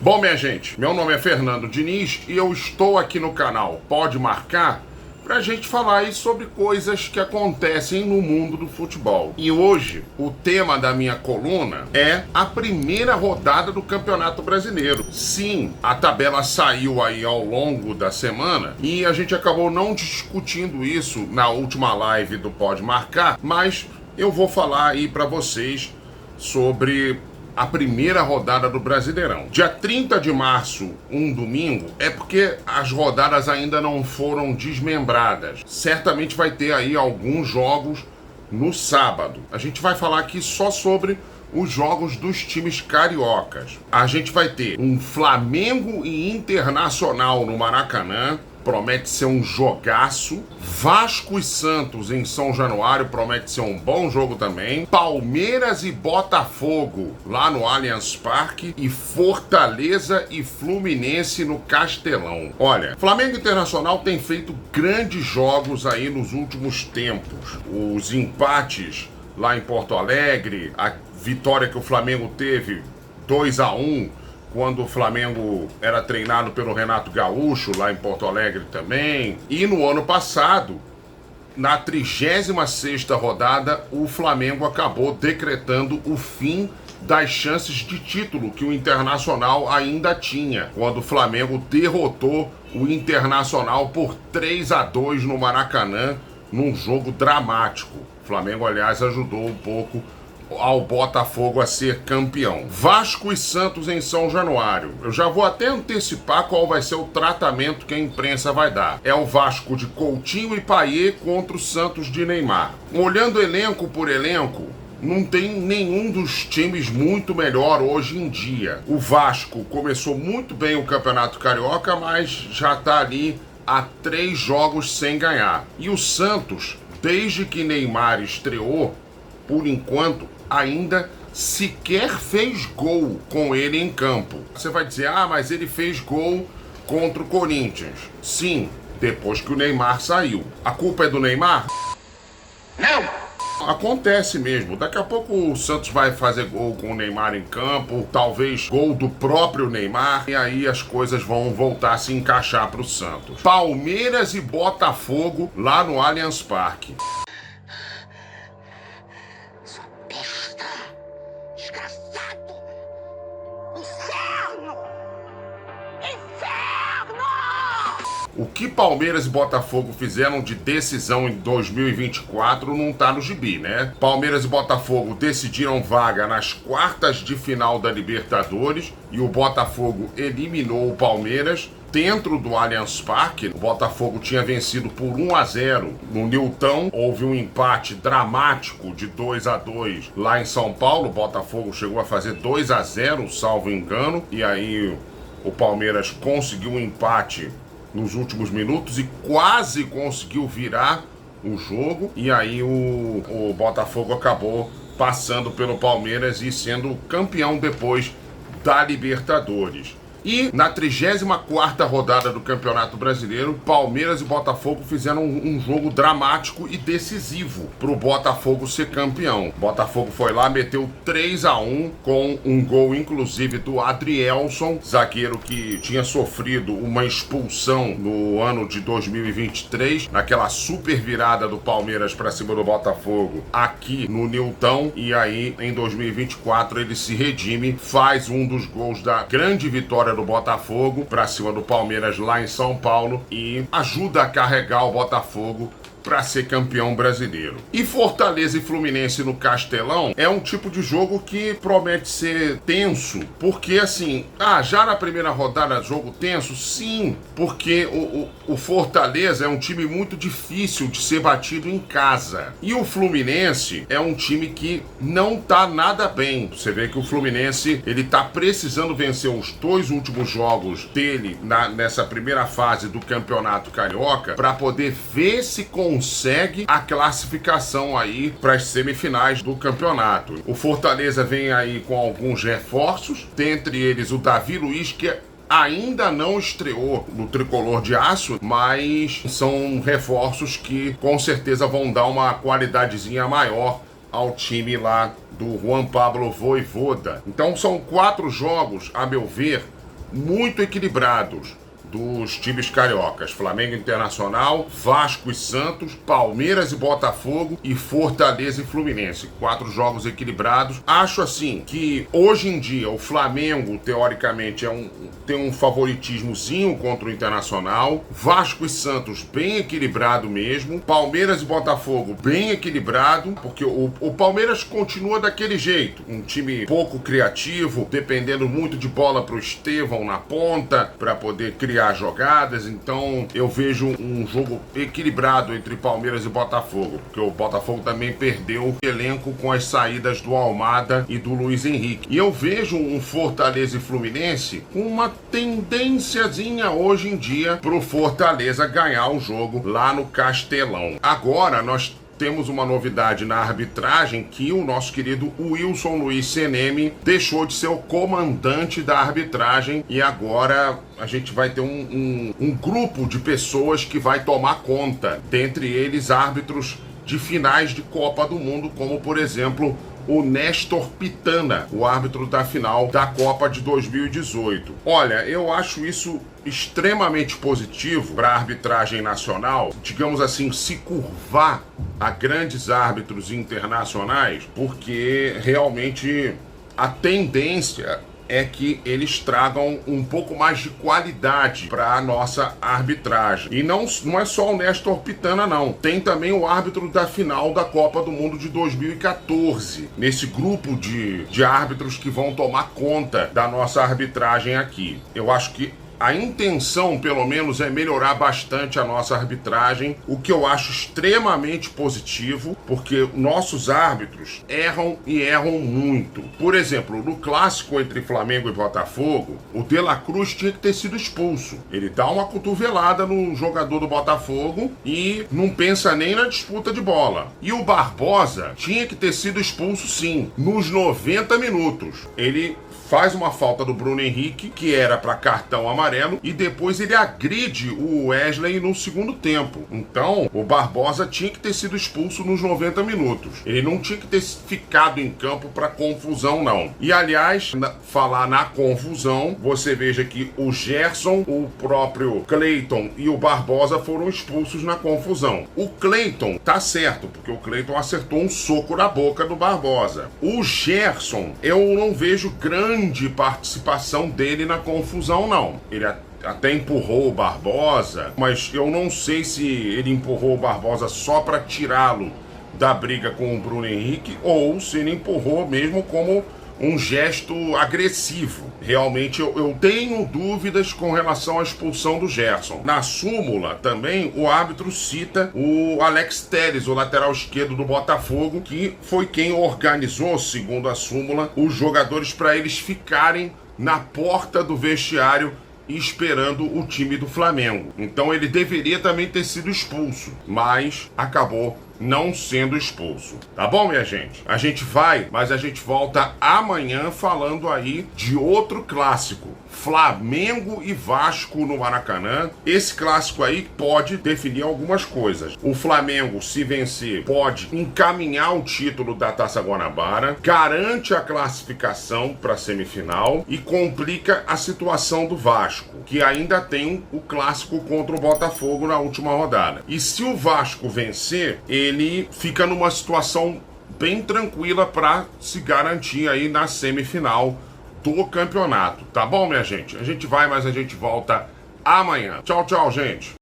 Bom, minha gente, meu nome é Fernando Diniz e eu estou aqui no canal Pode Marcar pra gente falar aí sobre coisas que acontecem no mundo do futebol. E hoje, o tema da minha coluna é a primeira rodada do Campeonato Brasileiro. Sim, a tabela saiu aí ao longo da semana e a gente acabou não discutindo isso na última live do Pode Marcar, mas eu vou falar aí pra vocês sobre a primeira rodada do Brasileirão. Dia 30 de março, um domingo, é porque as rodadas ainda não foram desmembradas. Certamente vai ter aí alguns jogos no sábado. A gente vai falar aqui só sobre os jogos dos times cariocas. A gente vai ter um Flamengo e Internacional no Maracanã, promete ser um jogaço. Vasco e Santos em São Januário, promete ser um bom jogo também. Palmeiras e Botafogo lá no Allianz Parque. E Fortaleza e Fluminense no Castelão. Olha, Flamengo Internacional tem feito grandes jogos aí nos últimos tempos. Os empates lá em Porto Alegre, a vitória que o Flamengo teve 2-1, quando o Flamengo era treinado pelo Renato Gaúcho, lá em Porto Alegre também. E no ano passado, na 36ª rodada, o Flamengo acabou decretando o fim das chances de título que o Internacional ainda tinha, quando o Flamengo derrotou o Internacional por 3-2 no Maracanã, num jogo dramático. O Flamengo, aliás, ajudou um pouco ao Botafogo a ser campeão. Vasco e Santos em São Januário. Eu já vou até antecipar qual vai ser o tratamento que a imprensa vai dar. É o Vasco de Coutinho e Payet contra o Santos de Neymar. Olhando elenco por elenco, não tem nenhum dos times muito melhor hoje em dia. O Vasco começou muito bem o Campeonato Carioca, mas já está ali há 3 jogos sem ganhar. E o Santos, desde que Neymar estreou, por enquanto, ainda sequer fez gol com ele em campo. Você vai dizer, mas ele fez gol contra o Corinthians. Sim, depois que o Neymar saiu. A culpa é do Neymar? Não! Acontece mesmo. Daqui a pouco o Santos vai fazer gol com o Neymar em campo, talvez gol do próprio Neymar, e aí as coisas vão voltar a se encaixar para o Santos. Palmeiras e Botafogo lá no Allianz Parque. Desgraçado! Inferno! Inferno! O que Palmeiras e Botafogo fizeram de decisão em 2024 não tá no gibi, né? Palmeiras e Botafogo decidiram vaga nas quartas de final da Libertadores e o Botafogo eliminou o Palmeiras dentro do Allianz Parque. O Botafogo tinha vencido por 1-0 no Newton. Houve um empate dramático de 2-2 lá em São Paulo. O Botafogo chegou a fazer 2-0, salvo engano. E aí o Palmeiras conseguiu um empate nos últimos minutos e quase conseguiu virar o jogo. E aí o Botafogo acabou passando pelo Palmeiras e sendo campeão depois da Libertadores. E na 34ª rodada do Campeonato Brasileiro, Palmeiras e Botafogo fizeram um jogo dramático e decisivo para o Botafogo ser campeão. O Botafogo foi lá, meteu 3-1 com um gol inclusive do Adrielson, zagueiro que tinha sofrido uma expulsão no ano de 2023, naquela super virada do Palmeiras para cima do Botafogo aqui no Newton. E aí em 2024 ele se redime, faz um dos gols da grande vitória do Botafogo para cima do Palmeiras lá em São Paulo e ajuda a carregar o Botafogo para ser campeão brasileiro. E Fortaleza e Fluminense no Castelão é um tipo de jogo que promete ser tenso, porque assim, já na primeira rodada jogo tenso? Sim, porque o Fortaleza é um time muito difícil de ser batido em casa. E o Fluminense é um time que não tá nada bem. Você vê que o Fluminense, ele tá precisando vencer os 2 últimos jogos dele nessa primeira fase do Campeonato Carioca para poder ver se consegue a classificação aí para as semifinais do campeonato. O Fortaleza vem aí com alguns reforços, dentre eles o Davi Luiz, que ainda não estreou no Tricolor de Aço, mas são reforços que com certeza vão dar uma qualidadezinha maior ao time lá do Juan Pablo Vojvoda. Então são 4 jogos, a meu ver, muito equilibrados dos times cariocas: Flamengo e Internacional, Vasco e Santos, Palmeiras e Botafogo e Fortaleza e Fluminense. 4 jogos equilibrados. Acho assim que hoje em dia o Flamengo teoricamente tem um favoritismozinho contra o Internacional, Vasco e Santos bem equilibrado mesmo, Palmeiras e Botafogo bem equilibrado, porque o Palmeiras continua daquele jeito, um time pouco criativo, dependendo muito de bola pro Estevão na ponta para poder criar jogadas. Então eu vejo um jogo equilibrado entre Palmeiras e Botafogo, porque o Botafogo também perdeu o elenco com as saídas do Almada e do Luiz Henrique. E eu vejo um Fortaleza e Fluminense com uma tendênciazinha hoje em dia pro Fortaleza ganhar o jogo lá no Castelão. Agora nós temos uma novidade na arbitragem, que o nosso querido Wilson Luiz Seneme deixou de ser o comandante da arbitragem e agora a gente vai ter um grupo de pessoas que vai tomar conta, dentre eles árbitros de finais de Copa do Mundo, como por exemplo o Néstor Pitana, o árbitro da final da Copa de 2018. Olha, eu acho isso extremamente positivo para a arbitragem nacional, digamos assim, se curvar a grandes árbitros internacionais, porque realmente a tendência é que eles tragam um pouco mais de qualidade para a nossa arbitragem. E não é só o Néstor Pitana, não. Tem também o árbitro da final da Copa do Mundo de 2014, nesse grupo de árbitros que vão tomar conta da nossa arbitragem aqui. Eu acho que a intenção, pelo menos, é melhorar bastante a nossa arbitragem, o que eu acho extremamente positivo, porque nossos árbitros erram e erram muito. Por exemplo, no clássico entre Flamengo e Botafogo, o De La Cruz tinha que ter sido expulso. Ele dá uma cotovelada no jogador do Botafogo e não pensa nem na disputa de bola. E o Barbosa tinha que ter sido expulso, sim, nos 90 minutos. Ele faz uma falta do Bruno Henrique, que era para cartão amarelo, e depois ele agride o Wesley no segundo tempo. Então, o Barbosa tinha que ter sido expulso nos 90 minutos. Ele não tinha que ter ficado em campo para confusão, não. E, aliás, falar na confusão, você veja que o Gerson, o próprio Cleiton e o Barbosa foram expulsos na confusão. O Cleiton tá certo, porque o Cleiton acertou um soco na boca do Barbosa. O Gerson, eu não vejo grande participação dele na confusão, não. Ele até empurrou o Barbosa, mas eu não sei se ele empurrou o Barbosa só para tirá-lo da briga com o Bruno Henrique ou se ele empurrou mesmo como um gesto agressivo. Realmente eu tenho dúvidas com relação à expulsão do Gerson. Na súmula também o árbitro cita o Alex Telles, o lateral esquerdo do Botafogo, que foi quem organizou, segundo a súmula, os jogadores para eles ficarem na porta do vestiário esperando o time do Flamengo. Então ele deveria também ter sido expulso, mas acabou não sendo expulso. Tá bom, minha gente? A gente vai, mas a gente volta amanhã falando aí de outro clássico. Flamengo e Vasco no Maracanã. Esse clássico aí pode definir algumas coisas. O Flamengo, se vencer, pode encaminhar o título da Taça Guanabara, garante a classificação para a semifinal e complica a situação do Vasco, que ainda tem o clássico contra o Botafogo na última rodada. E se o Vasco vencer, ele fica numa situação bem tranquila para se garantir aí na semifinal do campeonato. Tá bom, minha gente? A gente vai, mas a gente volta amanhã. Tchau, tchau, gente.